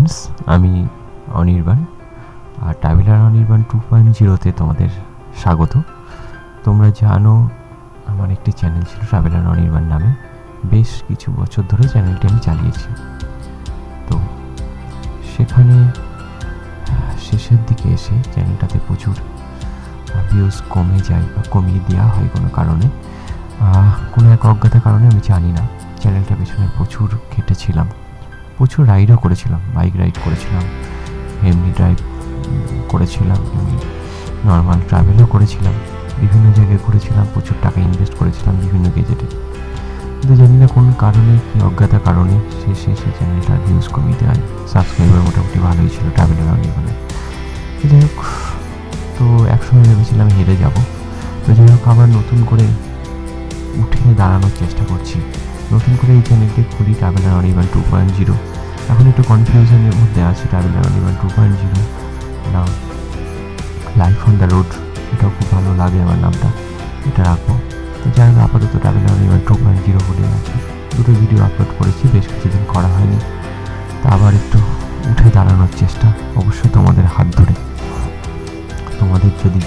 Friends, আমি অনির্বাণ, আর traveller Anirban 2.0-তে তোমাদের স্বাগত। তোমরা জানো আমার একটি চ্যানেল ছিল ট্রাভেলার অনির্বাণ নামে, বেশ কিছু বছর ধরে চ্যানেলটি আমি চালিয়েছি। তো সেখানে শেষের দিকে এসে চ্যানেলটাতে প্রচুর ভিউজ কমে যায় বা কমিয়ে দেওয়া হয় কোনো কারণে, কোনো এক অজ্ঞাত কারণে, আমি জানি না। চ্যানেলটার পেছনে প্রচুর খেটেছিলাম, প্রচুর রাইডও করেছিলাম, বাইক রাইড করেছিলাম, এমনি ড্রাইভ করেছিলাম, এমনি নর্মাল ট্রাভেলও করেছিলাম, বিভিন্ন জায়গায় ঘুরেছিলাম, প্রচুর টাকা ইনভেস্ট করেছিলাম বিভিন্ন গেজেটে। কিন্তু জানি না কোন কারণে, কি অজ্ঞাত কারণে শেষে সেই চ্যানেলটার ভিউজ কমিয়ে দেওয়া হয়। সাবস্ক্রাইবার মোটামুটি ভালোই ছিল ট্রাভেলার অনির্বাণে। যাই হোক, তো একসময় ভেবেছিলাম হেরে যাব। তো যাই হোক, আবার নতুন করে উঠে দাঁড়ানোর চেষ্টা করছি, নতুন করে এই চ্যানেলটি খুলি, ট্রাভেলার অনির্বাণ 2.0। এখন একটু কনফিউশনের মধ্যে আছে, ট্রাভেলার অনির্বাণ 2.0 না লাইফ অন দ্য রোড, এটাও খুব ভালো লাগে আমার নামটা, এটা রাখবো। তো যাই হোক, আপাতত ট্রাভেলার অনির্বাণ 2.0 বলে আছে। দুটো ভিডিও আপলোড করেছি, বেশ কিছুদিন করা হয়নি, তা আবার একটু উঠে দাঁড়ানোর চেষ্টা, অবশ্যই তোমাদের হাত ধরে। তোমাদের যদি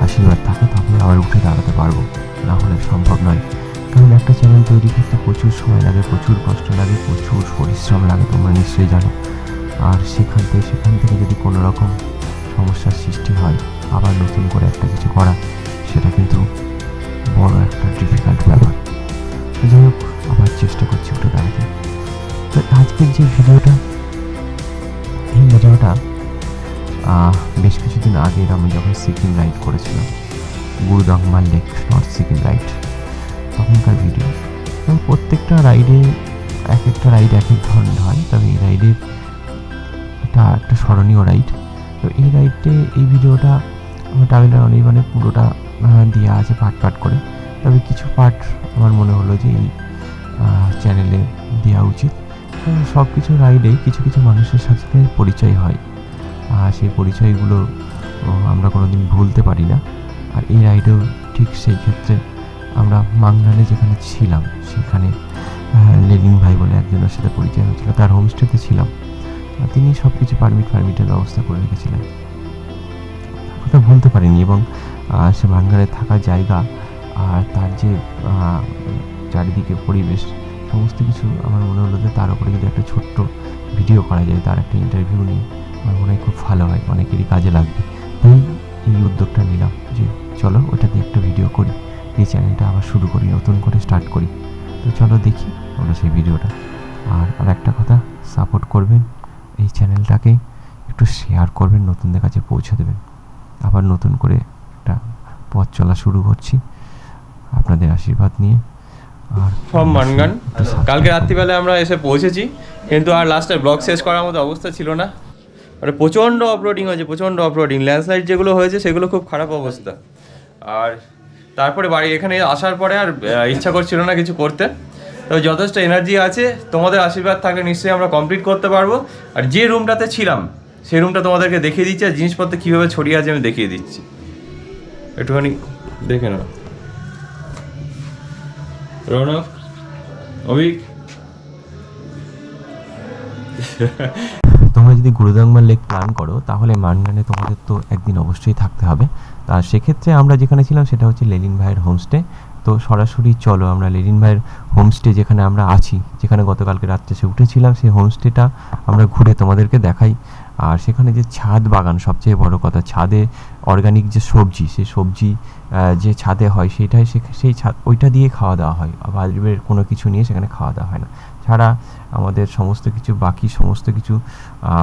আশীর্বাদ থাকে তাহলে আবার উঠে দাঁড়াতে পারবো, না হলে সম্ভব নয়। কারণ একটা চ্যানেল তৈরি করতে প্রচুর সময় লাগে, প্রচুর কষ্ট লাগে, প্রচুর পরিশ্রম লাগে, তোমরা নিশ্চয়ই জানো। আর সেখান থেকে যদি কোনো রকম সমস্যার সৃষ্টি হয়, আবার নতুন করে একটা কিছু করা, সেটা কিন্তু বড় একটা ডিফিকাল্ট ব্যাপার। যাই হোক, আবার চেষ্টা করছি উঠে দাঁড়াতে। তো আজকের যে ভিডিওটা, এই ভিডিওটা বেশ কিছুদিন আগে আমি যখন সিকিম রাইড করেছিলাম, গুরুদাংমা লেক, নর্থ সিকিম রাইড, তখনকার ভিডিও। এবং প্রত্যেকটা রাইডে একটা রাইড এক এক ধরনের হয়, তবে এই রাইডের এটা একটা স্মরণীয় রাইড। তো এই রাইডে এই ভিডিওটা আমার ট্রাভেলার অনির্বাণে পুরোটা দেওয়া আছে পার্ট করে, তবে কিছু পার্ট আমার মনে হলো যে এই চ্যানেলে দেওয়া উচিত। সব কিছু রাইডেই কিছু কিছু মানুষের সাথে পরিচয় হয়, আর সেই পরিচয়গুলো আমরা কোনোদিন ভুলতে পারি না। আর এই রাইডেও ঠিক সেই ক্ষেত্রে আমরা মাংনানে যেখানে ছিলাম, সেখানে লেলিন ভাই বলে একজনের সাথে পরিচয় হয়েছিল, তার হোমস্টেতে ছিলাম। তিনি সব কিছু পারমিটের ব্যবস্থা করে রেখেছিলেন, কথা বলতে পারিনি। এবং সে মাংনানে থাকার জায়গা আর তার যে চারিদিকে পরিবেশ, সমস্ত কিছু আমার মনে হলো যে তার উপরে যদি একটা ছোট্ট ভিডিও করা যায়, তার একটা ইন্টারভিউ নিয়ে, আমার মনে হয় খুব ভালো হয়, অনেকেরই কাজে লাগবে। তাই এই উদ্যোগটা নিলাম যে চলো ওটা দিয়ে একটা ভিডিও করি, এই চ্যানেলটা আবার শুরু করি, নতুন করে স্টার্ট করি। তো চলো দেখি আমরা সেই ভিডিওটা। আর একটা কথা, সাপোর্ট করবেন, এই চ্যানেলটাকে একটু শেয়ার করবেন, নতুনদের কাছে পৌঁছে দেবেন। আবার নতুন করে একটা পথ চলা শুরু করছি আপনাদের আশীর্বাদ নিয়ে। আর ফ্রম মানগান কালকে রাত্রিবেলায় আমরা এসে পৌঁছেছি, কিন্তু আর লাস্টে ব্লগ শেষ করার মতো অবস্থা ছিল না। মানে প্রচণ্ড অফরোডিং হয়েছে, প্রচণ্ড অফরোডিং, ল্যান্ডস্লাইড যেগুলো হয়েছে সেগুলো খুব খারাপ অবস্থা। আর তারপরে বাড়ি এখানে আসার পরে আর ইচ্ছা করছিল না কিছু করতে। তো যথেষ্ট এনার্জি আছে, তোমাদের আশীর্বাদ থাকলে নিশ্চয়ই আমরা কমপ্লিট করতে পারবো। আর যে রুমটাতে ছিলাম সেই রুমটা তোমাদেরকে দেখিয়ে দিচ্ছি, আর জিনিসপত্র কীভাবে ছড়িয়ে আছে আমি দেখিয়ে দিচ্ছি, একটুখানি দেখে নাও। রৌনক, অভিক, তোমরা যদি গুরুদাংমা লেক প্ল্যান করো, তাহলে মানগানে তোমাদের তো একদিন অবশ্যই থাকতে হবে। তা সেক্ষেত্রে আমরা যেখানে ছিলাম সেটা হচ্ছে লেলিন ভাইয়ের হোমস্টে। তো সরাসরি চলো আমরা লেলিন ভাইয়ের হোমস্টে, যেখানে আমরা আছি, যেখানে গতকালকে রাত্রে সে উঠেছিলাম, সেই হোমস্টেটা আমরা ঘুরে তোমাদেরকে দেখাই। আর সেখানে যে ছাদ বাগান, সবচেয়ে বড় কথা, ছাদে অর্গানিক যে সবজি, সেই সবজি যে ছাদে হয়, সেই ছাদ, ওইটা দিয়ে খাওয়া দাওয়া হয়। বাইরের কোনো কিছু নিয়ে সেখানে খাওয়া দাওয়া হয় না। ছাড়া আমাদের সমস্ত কিছু, বাকি সমস্ত কিছু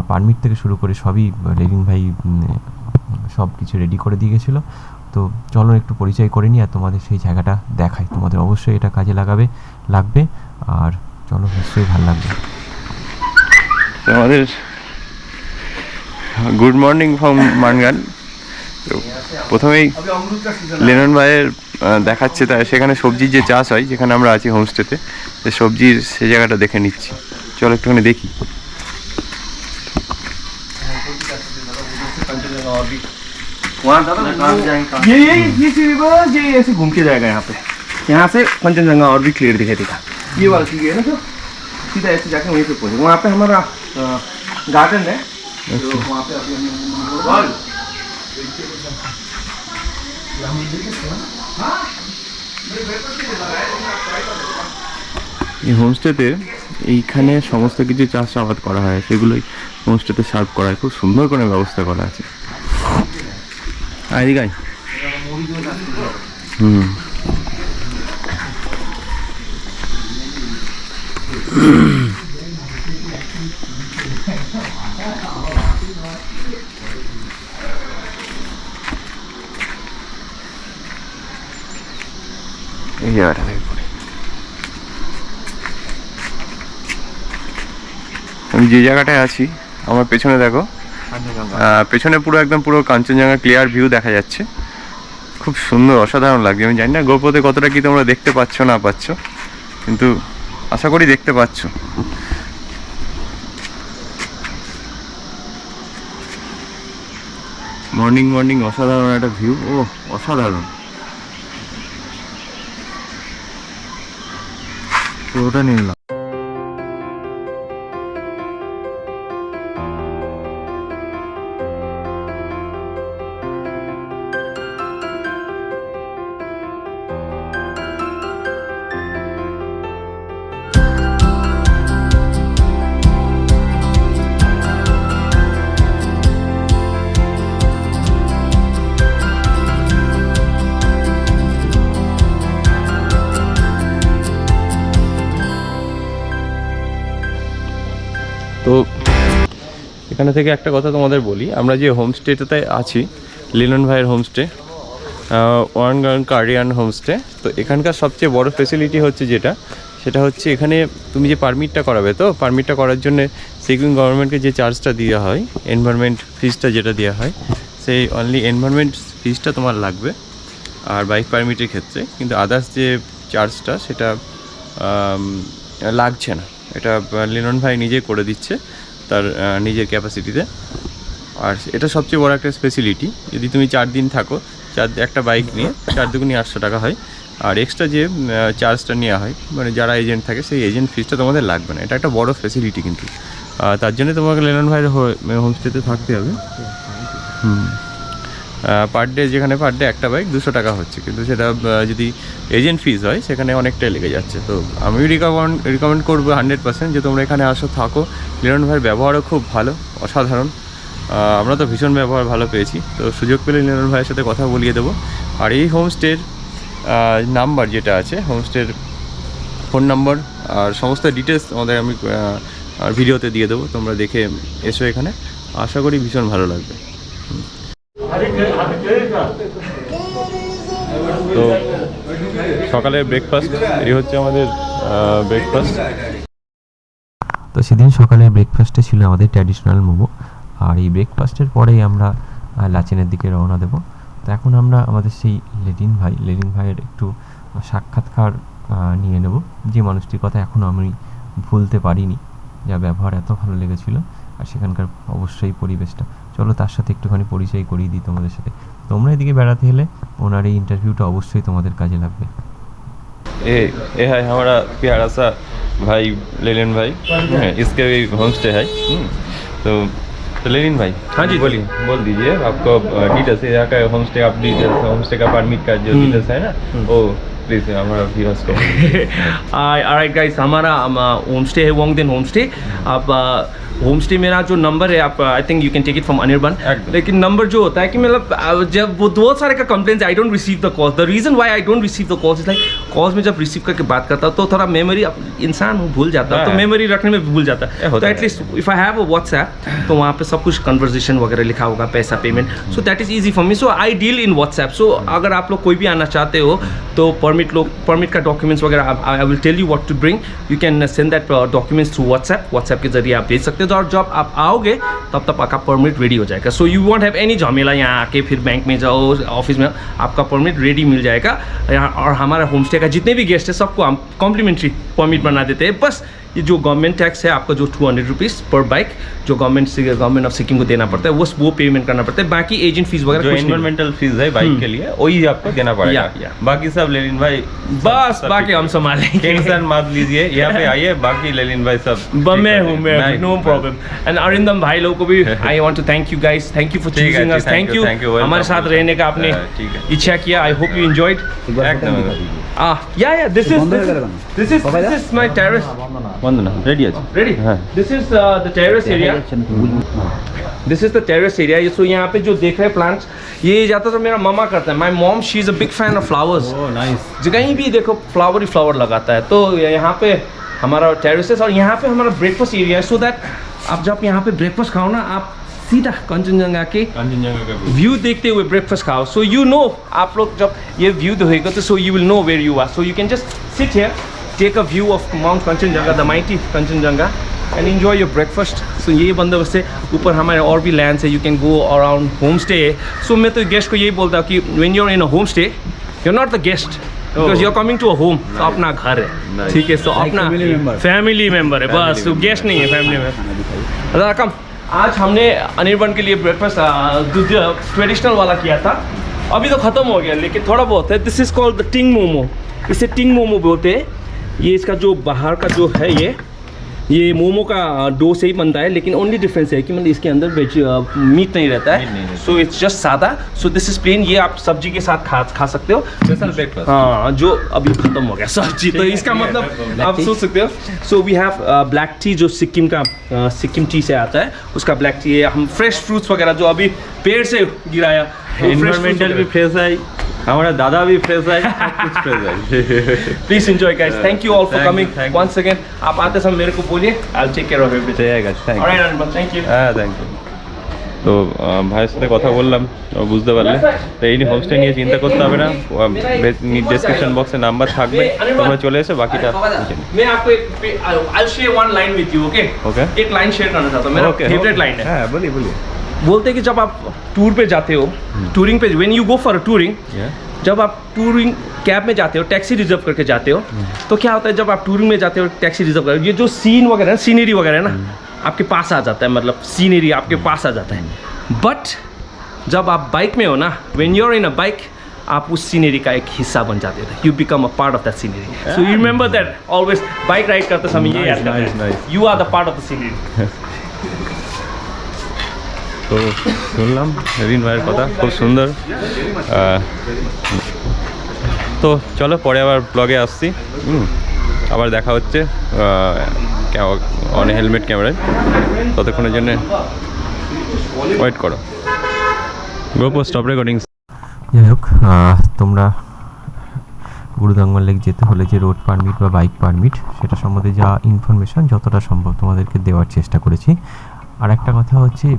পারমিট থেকে শুরু করে সবই লেলিন ভাই সব কিছু রেডি করে দিয়ে গেছিলো। তো চলো একটু পরিচয় করে নিই আর তোমাদের সেই জায়গাটা দেখাই, তোমাদের অবশ্যই এটা কাজে লাগবে, আর চলো নিশ্চয়ই ভালো লাগবে। আমাদের গুড মর্নিং ফ্রম মানগান। তো প্রথমেই লেনন ভাইয়ের দেখাচ্ছে, তাই সেখানে সবজির যে চাষ হয়, যেখানে আমরা আছি হোমস্টেতে, সে সবজির সে জায়গাটা দেখে নিচ্ছি। চলো একটুখানি দেখি। ये ऐसे घूम के जाएगा यहाँ से कंचनजंगा और भी क्लियर दिखेगा। ये वाला चीज है ना, जो सीधा ऐसे जाके वहीं पे पहुंचे। वहाँ पे हमारा गार्डन है तो वहाँ पे अभी हम এই হোমস্টেতে এইখানে সমস্ত কিছু চাষাবাদ করা হয়, সেগুলোই হোমস্টেতে সার্ভ করা হয়। খুব সুন্দর করে ব্যবস্থা করা আছে। এদিকে আয়। হুম, এই জায়গাটা থেকে পড়ে আমি যে জায়গাটায় আছি, আমার পেছনে দেখো, পেছনে পুরো একদম পুরো কাঞ্চনজঙ্ঘা ক্লিয়ার ভিউ দেখা যাচ্ছে। খুব সুন্দর, অসাধারণ লাগছে। আমি জানি না গোপ্রোতে কতটা কি তোমরা দেখতে পাচ্ছ না পাচ্ছ, কিন্তু আশা করি দেখতে পাচ্ছ। মর্নিং মর্নিং অসাধারণ একটা ভিউ, ও অসাধারণ। পুরোটা নিলাম। তো এখানে থেকে একটা কথা তোমাদের বলি, আমরা যে হোমস্টেটাতে আছি, লিনন ভাইয়ের হোমস্টে, ওয়ান কার্ডিয়ান হোমস্টে। তো এখানকার সবচেয়ে বড় ফেসিলিটি হচ্ছে সেটা হচ্ছে এখানে তুমি যে পারমিটটা করাবে, তো পারমিটটা করার জন্য সিকিম গভর্নমেন্টকে যে চার্জটা দেওয়া হয়, এনভায়রনমেন্ট ফিজটা যেটা দেওয়া হয়, সেই অনলি এনভায়রনমেন্ট ফিজটা তোমার লাগবে আর বাইক পারমিটের ক্ষেত্রে। কিন্তু আদার্স যে চার্জটা সেটা লাগছে না, এটা লিনন ভাই নিজে করে দিচ্ছে তার নিজের ক্যাপাসিটিতে। আর এটা সবচেয়ে বড় একটা স্পেশালিটি। যদি তুমি 4 দিন থাকো, একটা বাইক নিয়ে 4 দুগুনি 800 টাকা হয়। আর এক্সট্রা যে চার্জটা নেওয়া হয়, মানে যারা এজেন্ট থাকে, সেই এজেন্ট ফিজটা তোমাদের লাগবে না। এটা একটা বড় ফ্যাসিলিটি কিন্তু। তার জন্য তোমাকে লিনন ভাইয়ের হোমস্টেতে থাকতে হবে। পার ডে, যেখানে পার ডে একটা বাইক 200 টাকা হচ্ছে, কিন্তু সেটা যদি এজেন্ট ফিজ হয় সেখানে অনেকটাই লেগে যাচ্ছে। তো আমি রিকমেন্ড করবো 100% যে তোমরা এখানে আসো, থাকো। লিনন ভাইয়ের ব্যবহারও খুব ভালো, অসাধারণ। আমরা তো ভীষণ ব্যবহার ভালো পেয়েছি। তো সুযোগ পেলে লিনন ভাইয়ের সাথে কথা বলিয়ে দেবো। আর এই হোমস্টের নাম্বার যেটা আছে, হোমস্টের ফোন নাম্বার আর সমস্ত ডিটেলস আমাদের আমি ভিডিওতে দিয়ে দেবো, তোমরা দেখে এসো এখানে। আশা করি ভীষণ ভালো লাগবে। তো সকালে ব্রেকফাস্ট, এই হচ্ছে আমাদের ব্রেকফাস্ট। তো সেদিন সকালে ব্রেকফাস্টে ছিল আমাদের ট্র্যাডিশনাল মোমো। আর এই ব্রেকফাস্টের পরেই আমরা লাচেনের দিকে রওনা দেব। তো এখন আমরা আমাদের সেই লেলিন ভাইয়ের একটু সাক্ষাৎকার নিয়ে নেব, যে মানুষটির কথা এখনও আমি ভুলতে পারিনি, যা ব্যবহার এত ভালো লেগেছিল। আর সেখানকার অবশ্যই পরিবেশটা, চলো তার সাথে একটুখানি পরিচয় করিয়ে দিই তোমাদের সাথে। তোমরা এদিকে বেড়াতে এলে ওনার এই ইন্টারভিউটা অবশ্যই তোমাদের কাজে লাগবে। ये है हमारा प्यारा सा भाई लेलिन भाई, इसके भी होम स्टे है। तो लेलिन भाई, हाँ जी बोलिए, बोल दीजिए आपको डिटेल्स यहाँ का होम स्टे, आप डिटेल्स होम स्टे का परमिट का जो डिटेल्स है ना, वो प्लीज हमारा व्यूअर्स को। ऑलराइट गाइस, हमारा होम स्टे है वोंगदेन होम स्टे। आप होम स्टे मेरा जो नंबर है, आप I think you can take it from Anirban. लेकिन नंबर जो होता है कि मतलब जब वो बहुत सारे का complaints, I don't receive the calls. The reason why I don't receive the calls is like, calls में जब रिसीव करके बात करता हूँ तो थोड़ा मेमोरी, इंसान भूल जाता है, तो मेमोरी रखने में भूल जाता है। तो at least if I have a WhatsApp, तो वहाँ पे सब कुछ कन्वर्सेशन वगैरह लिखा होगा, पैसा payment, so that is easy for me. So I deal in WhatsApp. So अगर आप लोग कोई भी आना चाहते हो तो परमिट का डॉक्यूमेंट्स वगैरह I will tell you what to bring. You can send that documents through WhatsApp के जरिए आप भेज सकते हो। और जब आप आओगे तब तक आपका परमिट रेडी हो जाएगा। So you want have any झमेला, यहाँ आके फिर बैंक में जाओ, ऑफिस में, आपका परमिट रेडी मिल जाएगा यहाँ। और हमारा होम स्टे का जितने भी गेस्ट है सबको हम कॉम्प्लीमेंट्री परमिट बना देते हैं। बस ये जो गवर्नमेंट टैक्स है आपका जो 200 रुपीज़ पर बाइक जो गवर्नमेंट ऑफ सिक्किम को देना पड़ता है वो पेमेंट करना पड़ता है, बाकी एजेंट फीस वगैरह जो कुछ नहीं। एनवायरमेंटल फीस है बाइक के लिए वही आपको देना पड़ेगा। या। बाकी सब लेलिन भाई बस बाकी हम संभालेंगे। टेंशन मत लीजिए, यहाँ पे आइए, बाकी लेलिन भाई सब मैं हूँ, नो प्रॉब्लम। एंड अरिंदम भाई लोगों को भी I want to thank you guys, thank you for ठीक है, choosing us, thank thank you, you हमारे साथ रहने का आपने ठीक है। इच्छा किया। I hope you enjoyed. Yeah, this is my terrace. Bandhana ready আছে। Ready? This is the terrace area. This is the terrace area. So यहाँ पे जो देख रहे हैं plants, ये ज़्यादातर मेरा मामा करता है। My mom, she is a big fan of flowers. Oh nice. जो कहीं भी देखो फ्लावर ही फ्लावर लगाता है। तो यहाँ पे हमारा टेरेसेस और यहाँ पे हमारा ब्रेकफास्ट एरिया है, सो दैट आप जब यहाँ पे ब्रेकफास्ट खाओ ना, आप सीधा कंचनजंगा के কাঞ্চনজঙ্ঘা का व्यू देखते हुए ब्रेकफास्ट खाओ। सो यू नो, आप लोग जब ये व्यू देखेगा तो so you will know where you are. So you can just sit here, take a view of mount Kanchenjunga, the mighty Kanchenjunga, and enjoy your breakfast. So ये बंदोबस्त है। ऊपर हमारे और भी लैंड्स है, you can go around home stay है। So मैं तो गेस्ट को यही बोलता हूँ कि when you are in a home stay, you are not the guest, because you are coming to a home. तो अपना घर है, ठीक है, सो अपना फैमिली मेंबर है, बस गेस्ट नहीं है, फैमिली मेंबर। कम आज हमने अनिर्बन के लिए ब्रेकफास्ट ट्रेडिशनल वाला किया था, अभी तो ख़त्म हो गया, लेकिन थोड़ा बहुत है। दिस इज़ कॉल्ड द टिंग मोमो, इसे टिंग मोमो बोलते हैं। ये इसका जो बाहर का जो है ये मोमो का डो से ही बनता है, लेकिन ओनली डिफरेंस है कि मतलब इसके अंदर मीट नहीं रहता है, सो इट्स जस्ट सादा। सो दिस इज प्लेन, ये आप सब्जी के साथ खा सकते हो, स्पेशल ब्रेकफास्ट। हाँ, जो अभी खत्म हो गया सब्जी, तो इसका मतलब आप सोच सकते हो। So we have black tea जो सिक्किम का सिक्किम टी से आता है, उसका ब्लैक टी है। हम फ्रेश फ्रूट्स वगैरह जो अभी पेड़ से गिराया, एनवायरमेंटल भी फ्रेश है, हमारा दादा भी फ्रेश है, सब कुछ फ्रेश है। Please enjoy guys, thank you all for coming once again. आप आते समय मेरे को बोलिए, I will take care of everything. ঠিক আছে, thank you. Alright Anirban, thank you. হ্যাঁ, থ্যাংক ইউ। তো ভাইয়ের সাথে কথা বললাম, ও বুঝতে পারলে। তো এই হোমস্টে নিয়ে চিন্তা করতে হবে না, ডেসক্রিপশন বক্সে নাম্বার থাকবে, তোমরা চলে এসে বাকিটা বুঝে নিও। मैं आपको I'll share one line with you, okay? Okay. एक लाइन शेयर करना चाहता हूँ, मेरा फेवरेट लाइन है। হ্যাঁ, বলি বলি। बोलते हैं कि जब आप टूर पे जाते हो, टूरिंग पे, when you go for a touring, जब आप टूरिंग कैब में जाते हो, टैक्सी रिजर्व करके जाते हो, तो क्या होता है जब आप टूरिंग में जाते हो टैक्सी रिजर्व कर, ये जो सीन वगैरह है, सीनरी वगैरह है ना, आपके पास आ जाता है, मतलब सीनरी आपके पास आ जाता है। बट जब आप बाइक में हो ना, when you are in a bike, आप उस सीनरी का एक हिस्सा बन जाते हो, you become a part of that scenery. So you remember that always, bike ride करते समय ये याद करना है, you are the part of the scenery. তো শুনলাম নবীন ভাইয়ের কথা, খুব সুন্দর। তো চলো পরে আবার ব্লগে আসছি, আবার দেখা হচ্ছে অন হেলমেট ক্যামেরায়। ততক্ষণের জন্য ওয়েট করো। গোপো স্টপ রেকর্ডিং। যাই হোক, তোমরা গুরুদাঙ্গল লেক যেতে হলে যে রোড পারমিট বা বাইক পারমিট, সেটা সম্বন্ধে যা ইনফরমেশান যতটা সম্ভব তোমাদেরকে দেওয়ার চেষ্টা করেছি। আর একটা কথা হচ্ছে,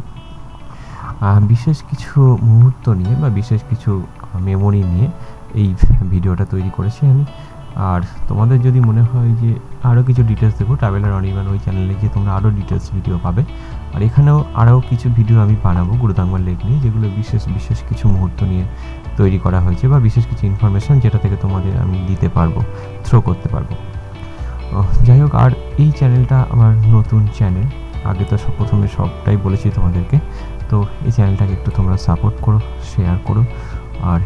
বিশেষ কিছু মুহূর্ত নিয়ে বা বিশেষ কিছু মেমোরি নিয়ে এই ভিডিওটা তৈরি করেছি আমি। আর তোমাদের যদি মনে হয় যে আরও কিছু ডিটেলস দেবো, ট্রাভেলার অনির্বাণ ওই চ্যানেলে গিয়ে তোমরা আরও ডিটেলস ভিডিও পাবে। আর এখানেও আরও কিছু ভিডিও আমি বানাবো গুরুদাঙ্গল লেক নিয়ে, যেগুলো বিশেষ কিছু মুহূর্ত নিয়ে তৈরি করা হয়েছে, বা বিশেষ কিছু ইনফরমেশান যেটা থেকে তোমাদের আমি দিতে পারবো, থ্রো করতে পারবো। যাই হোক, আর এই চ্যানেলটা আমার নতুন চ্যানেল, আগে তো প্রথমে সবটাই বলেছি তোমাদেরকে। তো এই চ্যানেলটাকে একটু তোমরা সাপোর্ট করো, শেয়ার করো, আর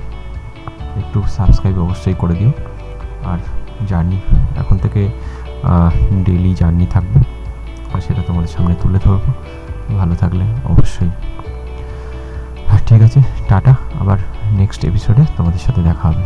একটু সাবস্ক্রাইব অবশ্যই করে দিও। আর জার্নি এখন থেকে ডেইলি জার্নি থাকবে, আর সেটা তোমাদের সামনে তুলে ধরবো। ভালো থাকলে অবশ্যই। ঠিক আছে, টাটা, আবার নেক্সট এপিসোডে তোমাদের সাথে দেখা হবে।